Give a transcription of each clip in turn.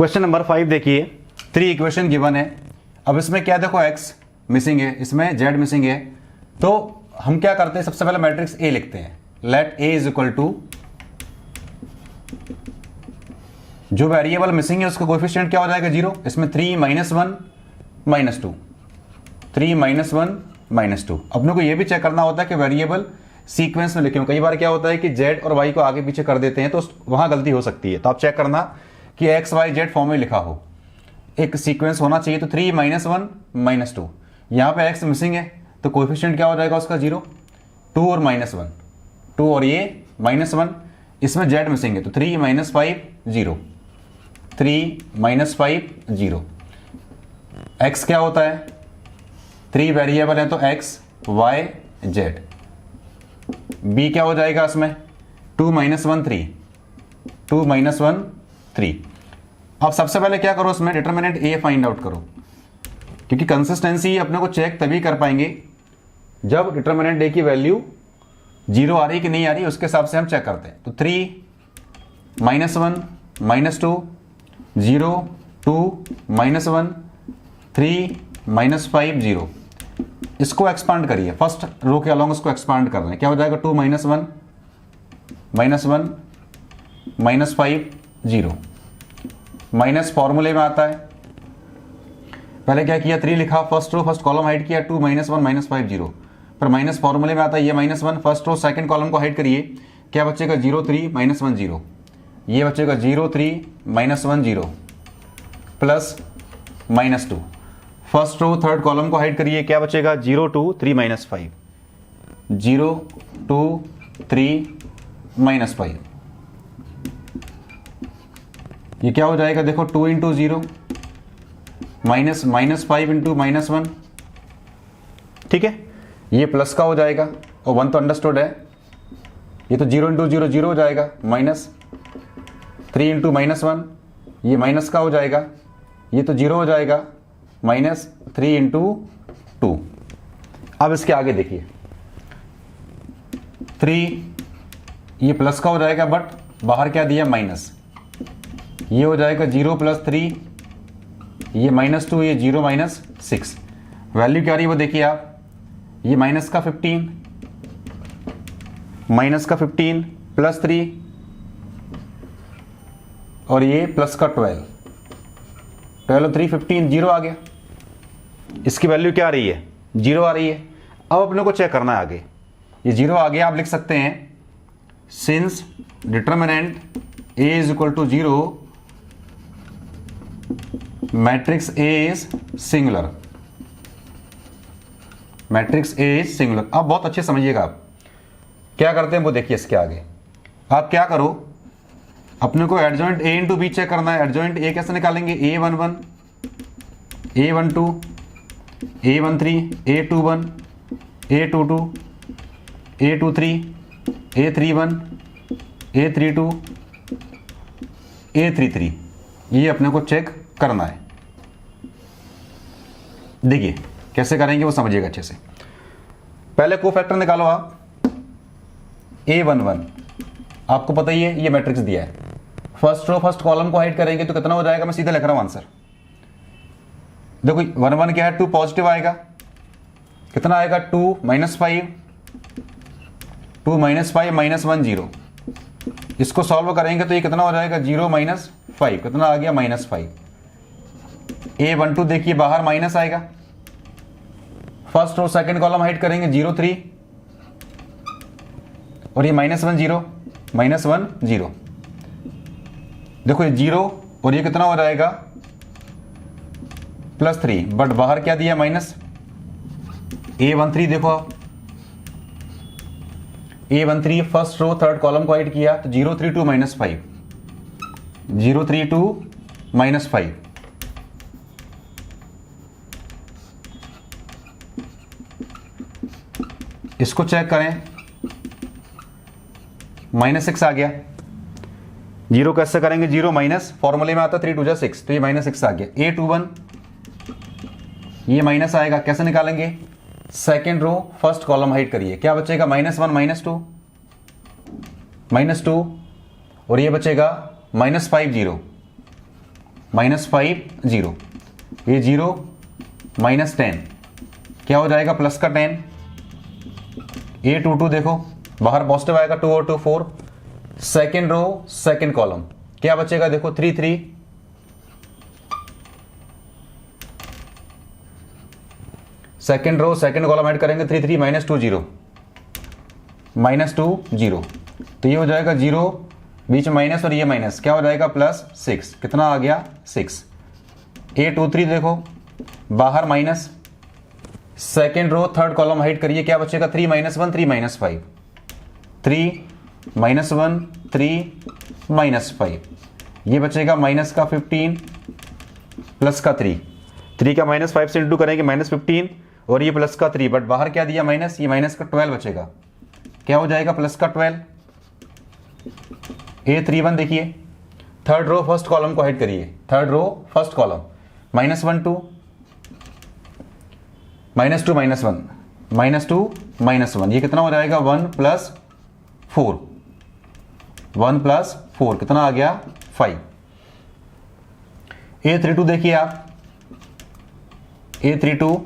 Question number 5 देखिए, 3 equation given है। अब इसमें क्या देखो, x मिसिंग है, इसमें z मिसिंग है। तो हम क्या करते हैं, सबसे पहले मैट्रिक्स A लिखते हैं। Let A is equal to, जो वेरिएबल मिसिंग है उसका कोएफिशिएंट क्या हो जाएगा, 0। इसमें 3 -1 -2, 3 -1 -2। अपने को ये भी चेक करना होता है कि वेरिएबल सीक्वेंस में लिखे। कई बार क्या होता है कि z और y को आगे पीछे कर देते हैं, तो वहां गलती हो सकती है। तो आप चेक करना कि x y z फॉर्म में लिखा हो, एक सीक्वेंस होना चाहिए। तो 3 -1 -2, यहाँ पे x मिसिंग है तो कोएफिशिएंट क्या हो जाएगा उसका, 0। 2 और -1, 2 और ये -1। इसमें z मिसिंग है तो 3 -5 0, 3 -5 0। x क्या होता है, 3 वेरिएबल है तो x y z। b क्या हो जाएगा इसमें, 2 -1 3, 2 -1 3। अब सबसे पहले क्या करो, इसमें डिटरमिनेंट a फाइंड आउट करो, क्योंकि कंसिस्टेंसी अपने को चेक तभी कर पाएंगे जब डिटरमिनेंट a की वैल्यू 0 आ रही कि नहीं आ रही, उसके हिसाब से हम चेक करते हैं। तो 3 -1 -2 0 2 -1 3 -5 0। इसको एक्सपांड करिए, फर्स्ट रो के अलॉन्ग उसको एक्सपांड कर रहे हैं। क्या हो जाएगा, 2 -1 -5 0। माइनस फॉर्मूले में आता है, पहले क्या किया, 3 लिखा, first row first column hide किया, 2 -1 -5 0। पर माइनस फॉर्मूले में आता है, ये -1 फर्स्ट रो सेकंड कॉलम को हाइड करिए, क्या बचेगा, 0 3 -1 0। ये बचेगा 0 3 -1 0 plus -2। First row third column को हाइड करिए, क्या बचेगा, 0 2 3 -5, 0 2 3 -5। ये क्या हो जाएगा, देखो 2 × 0 -5 × -1, ठीक है। ये प्लस का हो जाएगा और 1 तो अंडरस्टूड है। ये तो 0 × 0 0 हो जाएगा, -3 × -1, ये माइनस का हो जाएगा। ये तो 0 हो जाएगा, -3 × 2। अब इसके आगे देखिए, 3 ये प्लस का हो जाएगा, बट बाहर क्या दिया, माइनस। ये हो जाएगा 0 + 3, ये -2, ये 0 -6। वैल्यू क्या आ रही है वो देखिए आप, ये माइनस का 15 +3 और ये प्लस का 12 और 3 15, 0 आ गया। इसकी वैल्यू क्या आ रही है, 0 आ रही है। अब अपने को चेक करना है आगे, ये 0 आ गया। आप लिख सकते हैं, since determinant a is equal to 0, matrix A is singular, matrix A is singular. अब बहुत अच्छे समझिएगा, आप क्या करते हैं वो देखिए। इसके आगे आप क्या करो, अपने को एडजॉइंट A × B चेक करना है। एडजॉइंट A कैसे निकालेंगे, A11 A12 A13 A21 A22 A23 A31 A32 A33, ये अपने को चेक करना है। देखिए कैसे करेंगे वो समझिएगा अच्छे से। पहले कोफैक्टर निकालो आप, A11 आपको पता ही है, ये मैट्रिक्स दिया है। फर्स्ट रो फर्स्ट कॉलम को हाइड करेंगे तो कितना हो जाएगा, मैं सीधा लिख रहा हूं आंसर। देखो 11 क्या है, 2 पॉजिटिव आएगा, कितना आएगा, 2 -5 2 -5 -1 0। इसको सॉल्व करेंगे तो ये कितना हो जाएगा, 0 -5, कितना आ गया, -5। A12 देखिए बाहर माइनस आएगा, first row second column hide करेंगे, 0 3 और ये -1 0 -1 0। देखो ये 0 और ये कितना हो जाएगा, +3, बट बाहर क्या दिया, माइनस। A13 देखो आप, A13 first row third column को हाइड किया तो 0 3 2 -5, 0 3 2 -5। इसको चेक करें, -6 आ गया। 0 कैसे करेंगे, 0 माइनस, फॉर्मूले में आता 3 2 6, तो ये -6 आ गया। A21 ये माइनस आएगा, कैसे निकालेंगे, second row first column hide करिए, क्या बचेगा, -1 -2 और ये बचेगा -5 0 -5 0, ये 0 -10 क्या हो जाएगा प्लस का 10, ये 2 2 देखो बाहर पॉजिटिव आएगा 2 और 2 4, सेकेंड रो सेकेंड कॉलम क्या बचेगा देखो 3 3, second row second column add करेंगे 3 3 -2 0 -2 0, तो ये हो जाएगा 0 बीच में माइनस और ये माइनस क्या हो जाएगा +6, कितना आ गया 6, ए 2 3 देखो बाहर minus, second row third column hide करिए क्या बचेगा 3 -1 3 -5, 3 -1 3 -5, ये बचेगा माइनस का 15 प्लस का 3, 3 का -5 से इंटू करेंगे -15 और ये प्लस का 3, बट बाहर क्या दिया माइनस, ये माइनस का 12 बचेगा क्या हो जाएगा प्लस का 12, ए 3 1 देखिए थर्ड रो फर्स्ट कॉलम को हाइड करिए, थर्ड रो फर्स्ट कॉलम -1 2 -2 -1 -2 -1, ये कितना हो जाएगा 1 + 4, 1 + 4 कितना आ गया 5, ए 3 2 देखिए आप, ए 3 2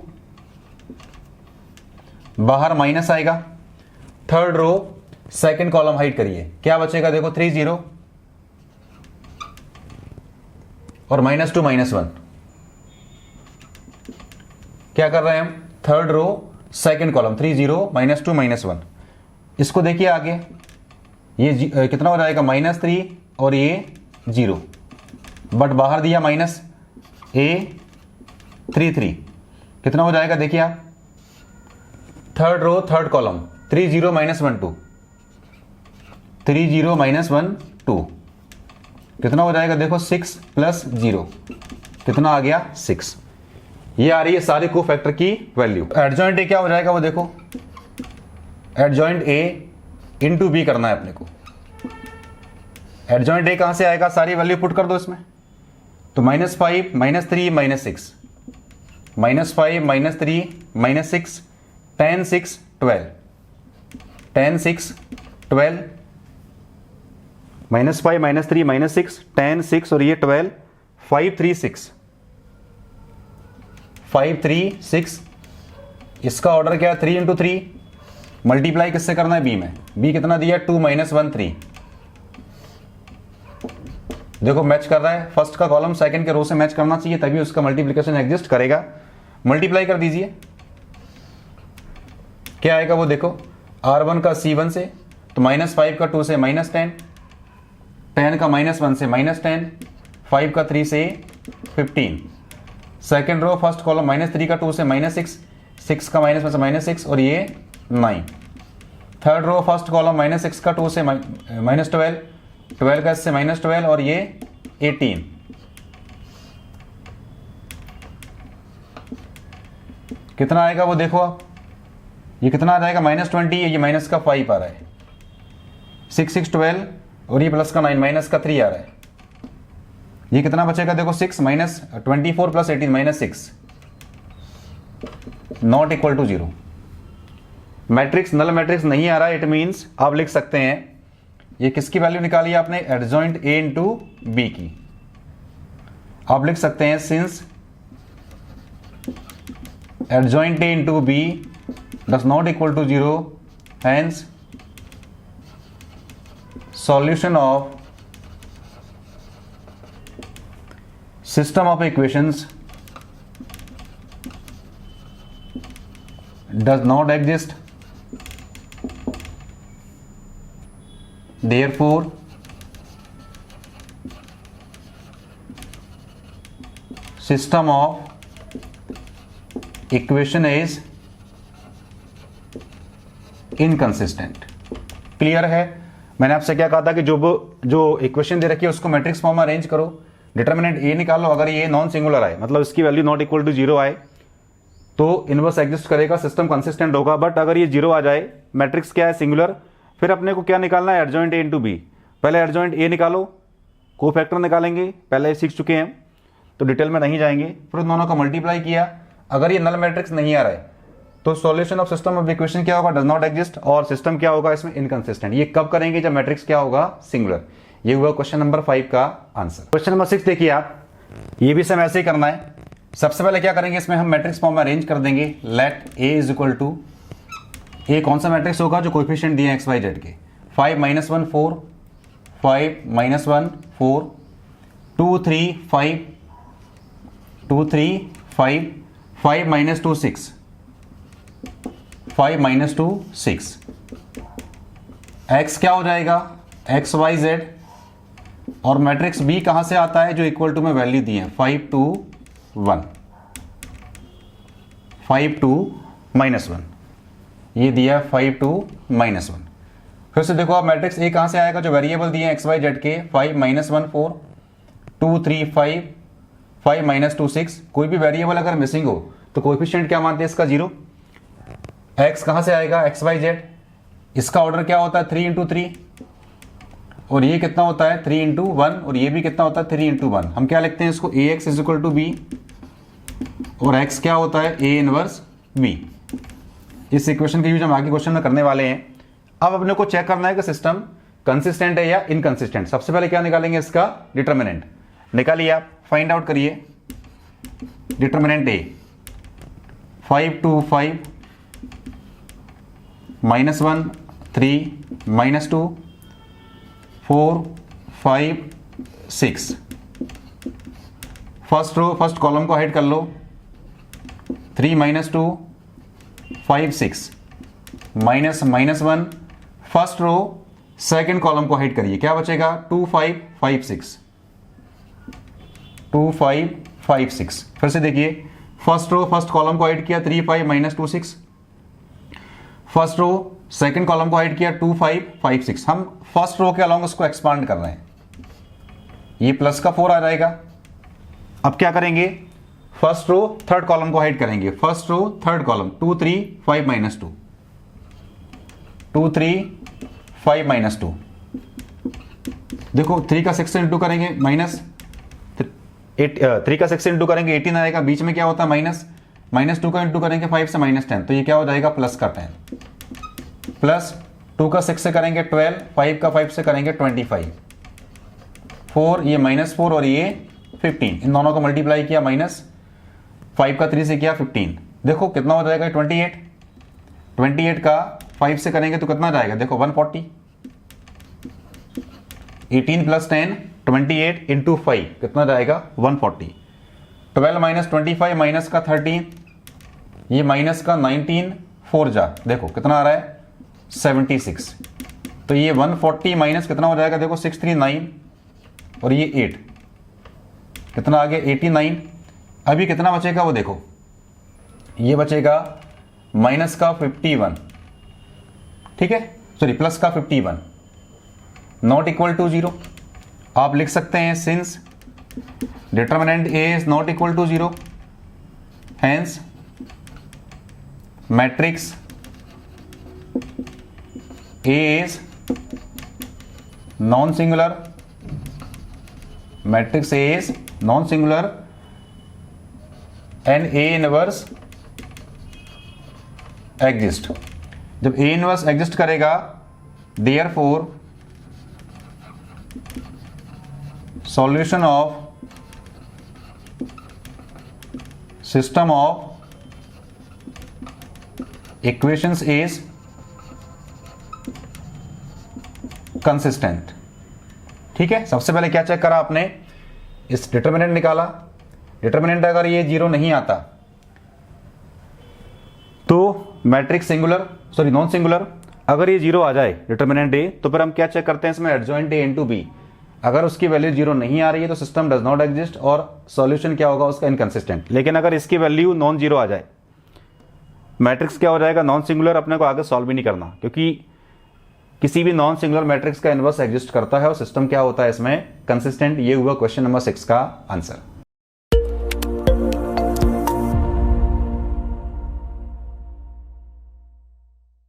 बाहर माइनस आएगा, third row second column hide करिए क्या बचेगा देखो 3 0 और -2 -1, क्या कर रहे हैं हम थर्ड रो सेकेंड कॉलम 3 0 -2 -1, इसको देखिए आगे ये कितना हो जाएगा -3 और ये 0, बट बाहर दिया माइनस, ए 3 3 कितना हो जाएगा देखिए आप, थर्ड रो थर्ड कॉलम 3 0 -1 2, 3 0 -1 2 कितना हो जाएगा देखो 6 + 0 कितना आ गया 6, ये आ रही है सारी को फैक्टर की वैल्यू। एडजॉइंट ए क्या हो जाएगा वो देखो, एडजॉइंट ए इंटू बी करना है अपने को, एडजॉइंट ए कहां से आएगा सारी वैल्यू पुट कर दो इसमें, तो -5 -3 -6, -5 -3 -6 10 6 12, 10 6 12 -5 -3 -6 10 6 और ये 12 5 3 6 5 3 6, इसका ऑर्डर क्या है 3 × 3, मल्टीप्लाई किससे करना है बी में, बी कितना दिया 2 -1 3, देखो मैच कर रहा है फर्स्ट का कॉलम सेकंड के रो से मैच करना चाहिए तभी उसका मल्टीप्लिकेशन एग्जिस्ट करेगा, मल्टीप्लाई कर दीजिए क्या आएगा वो देखो, R1 का C1 से तो -5 का 2 से -10, 10 का -1 से -10, 5 का 3 से 15, सेकेंड रो फर्स्ट कॉलम -3 का 2 से -6, 6 का -1 से -6 और ये 9, थर्ड रो फर्स्ट कॉलम -6 का 2 से -12, 12 का इससे -12 और ये 18, कितना आएगा वो देखो आप, ये कितना आ जाएगा -20, ये माइनस का 5 आ रहा है, 6 6 12 और ये प्लस का 9 माइनस का 3 आ रहा है, ये कितना बचेगा देखो 6 -24 + 18 -6 not equal to 0, matrix null matrix नहीं आ रहा है, इट मीन्स आप लिख सकते हैं ये किसकी वैल्यू निकाली है आपने, एडजॉइंट ए इंटू बी की, आप लिख सकते हैं since adjoint A into B does not equal to 0, hence solution of system of equations does not exist, therefore system of equation is inconsistent. Clear है, मैंने आपसे क्या कहा था कि जो इक्वेशन दे रखी है उसको मैट्रिक्स फॉर्म में अरेंज करो, डिटरमिनेंट ए निकालो, अगर ये नॉन सिंगुलर आए मतलब इसकी वैल्यू नॉट इक्वल टू 0 आए तो इनवर्स एग्जिस्ट करेगा, सिस्टम कंसिस्टेंट होगा, बट अगर ये 0 आ जाए, मैट्रिक्स क्या है सिंगुलर, फिर अपने को क्या निकालना है एडजॉइंट ए इंटू बी, पहले एडजॉइंट ए निकालो, को फैक्टर निकालेंगे, पहले सीख चुके हैं तो डिटेल में नहीं जाएंगे, फिर उन दोनों का मल्टीप्लाई किया, अगर ये नल मैट्रिक्स नहीं आ रहा है तो solution of system of equation क्या होगा, डज नॉट एग्जिस्ट, और सिस्टम क्या होगा इसमें इनकंसिस्टेंट। ये कब करेंगे, जब मैट्रिक्स क्या होगा सिंगुलर। ये हुआ क्वेश्चन नंबर 5 का आंसर। क्वेश्चन नंबर 6 देखिए आप, ये भी सेम ऐसे ही करना है। सबसे पहले क्या करेंगे, इसमें हम मैट्रिक्स फॉर्म में अरेंज कर देंगे। Let A is equal to, A कौन सा मैट्रिक्स होगा जो कोएफिशिएंट दिए हैं एक्स वाई जेड के, 5 - 1 4, 5 - 1 4, 2 3 5, 2 3 5, 5 - 2 6, 5 - 2 6। एक्स क्या हो जाएगा, एक्स वाई जेड, और मैट्रिक्स बी कहां से आता है, जो इक्वल टू में वैल्यू दी है 5 2 1, 5 2 -1, ये दिया 5 2 -1। फिर से देखो आप मैट्रिक्स ए कहां से आएगा, जो वेरिएबल दिए हैं एक्स वाई जेड के, 5 - 1 4, 2 3 5, 5 - 2 6। कोई भी वेरिएबल अगर मिसिंग हो तो कोएफिशिएंट क्या मानते हैं इसका, 0। एक्स कहां से आएगा, एक्स वाई जेड, इसका ऑर्डर क्या होता है 3 × 3, और ये कितना होता है 3 × 1, और ये भी कितना होता है 3 × 1। हम क्या लिखते हैं इसको, A X is equal to B, और एक्स क्या होता है ए इनवर्स बी। इस इक्वेशन का यूज हम आगे क्वेश्चन में करने वाले हैं। अब अपने को चेक करना है कि सिस्टम कंसिस्टेंट है या इनकंसिस्टेंट। सबसे पहले क्या निकालेंगे, इसका डिटर्मिनेंट निकालिए आप, फाइंड आउट करिए। डिटर्मिनेंट ए 5 2 5 -1 3 -2 4 5 6। फर्स्ट रो फर्स्ट कॉलम को हाइड कर लो, 3 - 2 5 6 -1। फर्स्ट रो सेकंड कॉलम को हाइड करिए, क्या बचेगा 2 5 5 6, 2 5 5 6। फिर से देखिए, फर्स्ट रो फर्स्ट कॉलम को हाइड किया 3 5 - 2 6, फर्स्ट रो सेकंड कॉलम को हाइड किया 2 5 5 6। हम फर्स्ट रो के अलॉन्ग उसको एक्सपांड कर रहे हैं, ये प्लस का 4 आ जाएगा। अब क्या करेंगे, फर्स्ट रो थर्ड कॉलम को हाइड करेंगे, फर्स्ट रो थर्ड कॉलम 2 3 5 -2, 2 3 5 -2। देखो 3 का 6 से इंटू करेंगे माइनस 3 का 6 से इंटू करेंगे 18 आएगा, बीच में क्या होता है माइनस 2 का इंटू करेंगे 5 से -10, तो ये क्या हो जाएगा प्लस का 10, प्लस 2 का 6 से करेंगे 12, 5 का 5 से करेंगे 25, 4 ये -4 और ये 15, इन दोनों को मल्टीप्लाई किया, -5 का 3 से किया 15। देखो कितना हो जाएगा 28, 28 का 5 से करेंगे तो कितना जाएगा, देखो 140, 18 + 10 28 × 5 कितना जाएगा 140, 12 - 25 माइनस का 13, ये माइनस का 19, 4 जा, देखो कितना आ रहा है 76। तो ये 140 माइनस कितना हो जाएगा, देखो 639, और ये 8 कितना आ गया 89। अभी कितना बचेगा वो देखो, ये बचेगा माइनस का 51, ठीक है, सॉरी प्लस का 51, नॉट इक्वल टू 0। आप लिख सकते हैं since determinant A is not equal to 0, hence matrix A is non-singular, matrix A is non-singular and A inverse exist। जब A inverse exist करेगा, therefore solution of system of equations is consistent. ठीक है, सबसे पहले क्या check करा आपने, इस डिटर्मिनेंट निकाला। डिटर्मिनेंट अगर ये 0 नहीं आता तो matrix singular sorry non singular, अगर ये 0 आ जाए डिटर्मिनेंट ए, तो फिर हम क्या चेक करते हैं इसमें, एडजॉइंट ए इनटू बी। अगर उसकी वैल्यू 0 नहीं आ रही है तो सिस्टम डज नॉट एग्जिस्ट, और सॉल्यूशन क्या होगा उसका, इनकंसिस्टेंट। लेकिन अगर इसकी वैल्यू नॉन 0 आ जाए, मैट्रिक्स क्या हो जाएगा नॉन सिंगुलर, अपने को आगे सॉल्व भी नहीं करना, क्योंकि किसी भी नॉन सिंगुलर मैट्रिक्स का इनवर्स एग्जिस्ट करता है और सिस्टम क्या होता है इसमें कंसिस्टेंट। ये हुआ क्वेश्चन नंबर 6 का आंसर।